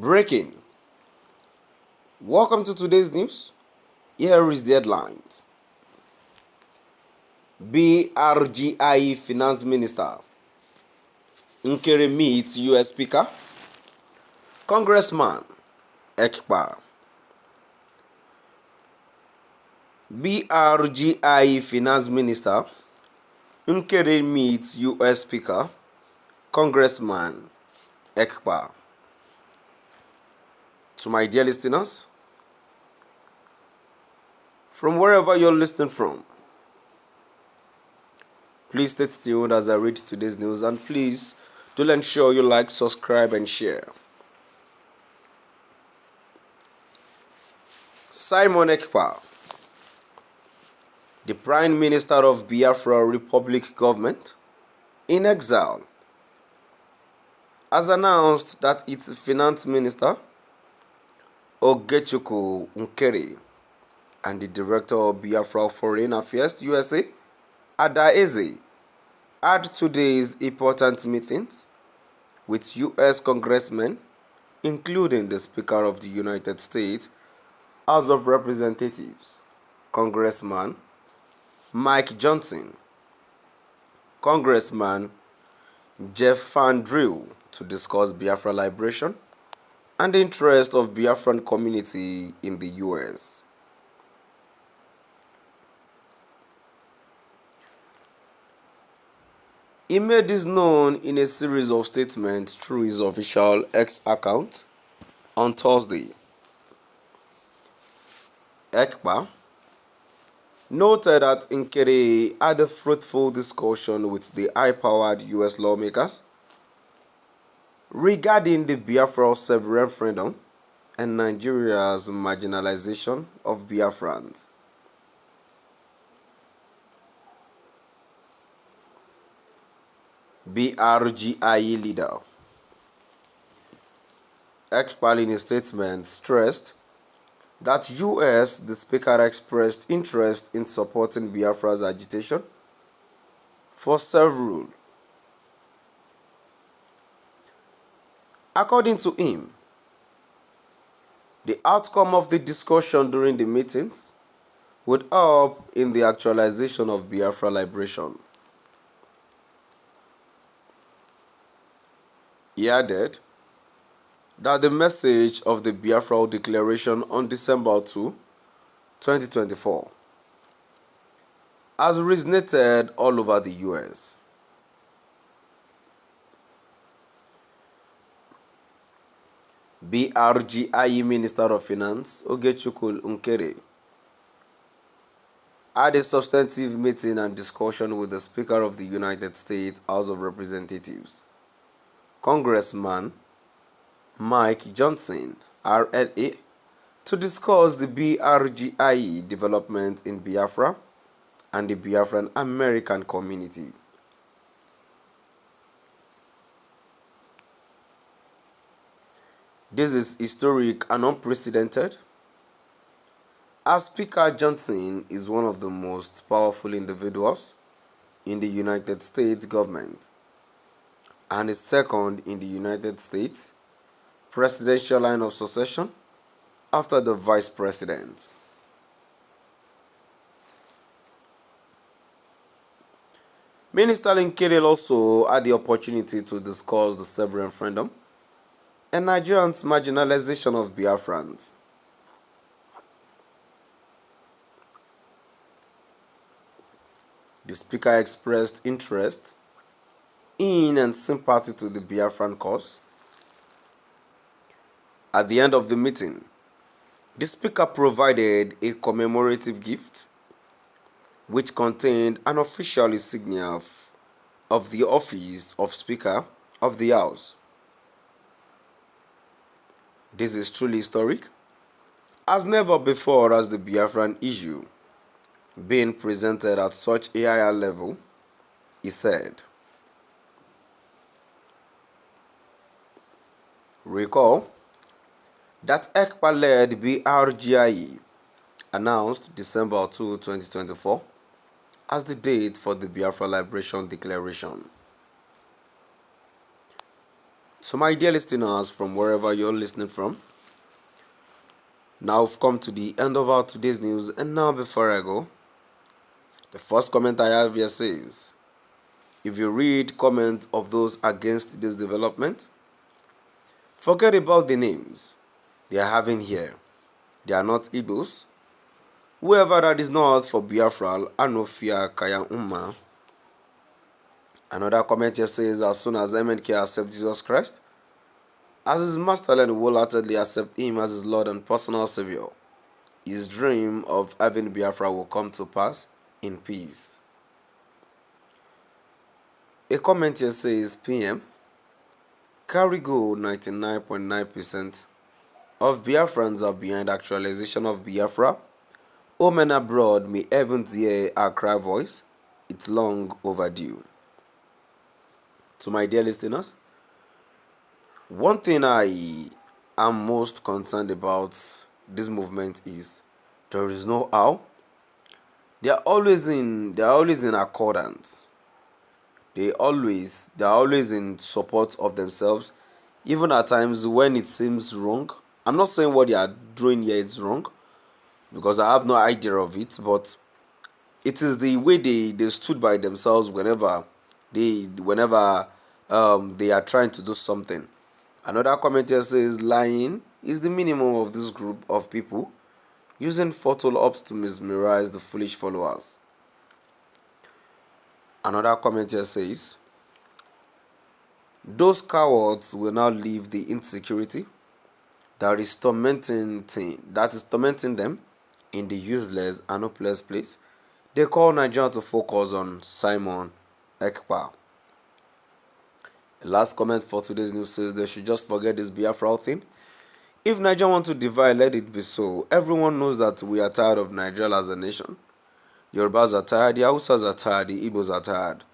Breaking. Welcome to today's news. Here is the headlines. BRGIE Finance Minister Nkere meets US Speaker. Congressman Ekpa. BRGIE Finance Minister Nkere meets US Speaker. Congressman Ekpa. To my dear listeners, from wherever you're listening from, please stay tuned as I read today's news, and please do ensure you like, subscribe, and share. Simon Ekpa, the Prime Minister of Biafra Republic Government in exile, has announced that its Finance Minister Ogechukwu Nkere and the Director of Biafra Foreign Affairs USA, Ada Eze, had today's important meetings with U.S. congressmen, including the Speaker of the United States House of Representatives, Congressman Mike Johnson, Congressman Jeff Van Drew, to discuss Biafra liberation and the interest of Biafran community in the U.S. He made this known in a series of statements through his official X account on Thursday. Ekpa noted that Nkere had a fruitful discussion with the high-powered U.S. lawmakers regarding the Biafra self-referendum and Nigeria's marginalization of Biafrans. BRGIE leader Ekpa, in a statement, stressed that the Speaker expressed interest in supporting Biafra's agitation for self-rule. According to him, the outcome of the discussion during the meetings would help in the actualization of Biafra liberation. He added that the message of the Biafra Declaration on December 2, 2024 has resonated all over the U.S. BRGIE Minister of Finance Ogechukwu Nkere had a substantive meeting and discussion with the Speaker of the United States House of Representatives, Congressman Mike Johnson, RLA, to discuss the BRGIE development in Biafra and the Biafran American community. This is historic and unprecedented, as Speaker Johnson is one of the most powerful individuals in the United States government and is second in the United States presidential line of succession after the Vice President. Minister Nkere also had the opportunity to discuss the self-referendum and Nigerians' marginalization of Biafrans. The Speaker expressed interest in and sympathy to the Biafran cause. At the end of the meeting, the Speaker provided a commemorative gift which contained an official insignia of the office of Speaker of the House. This is truly historic, as never before has the Biafran issue been presented at such a higher level, he said. Recall that Ekpa-led BRGIE announced December 2, 2024 as the date for the Biafra Liberation Declaration. So my dear listeners from wherever you're listening from, now we've come to the end of our today's news, and now before I go, the first comment I have here says, if you read comments of those against this development, forget about the names they are having here. They are not Igbos. Whoever that is not for Biafra, Anofia Kaya Umma. Another comment here says, as soon as MNK accept Jesus Christ as his master, and wholeheartedly accept him as his Lord and personal Savior, his dream of having Biafra will come to pass in peace. A comment here says, PM, carry go 99.9% of Biafrans are behind actualization of Biafra. O men abroad, may heavens hear our cry voice. It's long overdue. To my dear listeners, one thing I am most concerned about this movement is there is no how. They are always in accordance. They are always in support of themselves, even at times when it seems wrong. I'm not saying what they are doing here is wrong, because I have no idea of it, but it is the way they stood by themselves whenever they are trying to do something. Another commenter says, lying is the minimum of this group of people, using photo ops to mesmerize the foolish followers. Another commenter says, those cowards will now leave the insecurity that is tormenting them in the useless and hopeless place they call Nigeria to focus on Simon Ekpa. The last comment for today's news says they should just forget this Biafra thing. If Nigeria want to divide, let it be so. Everyone knows that we are tired of Nigeria as a nation. Yorubas are tired, the Hausas are tired, the Igbos are tired.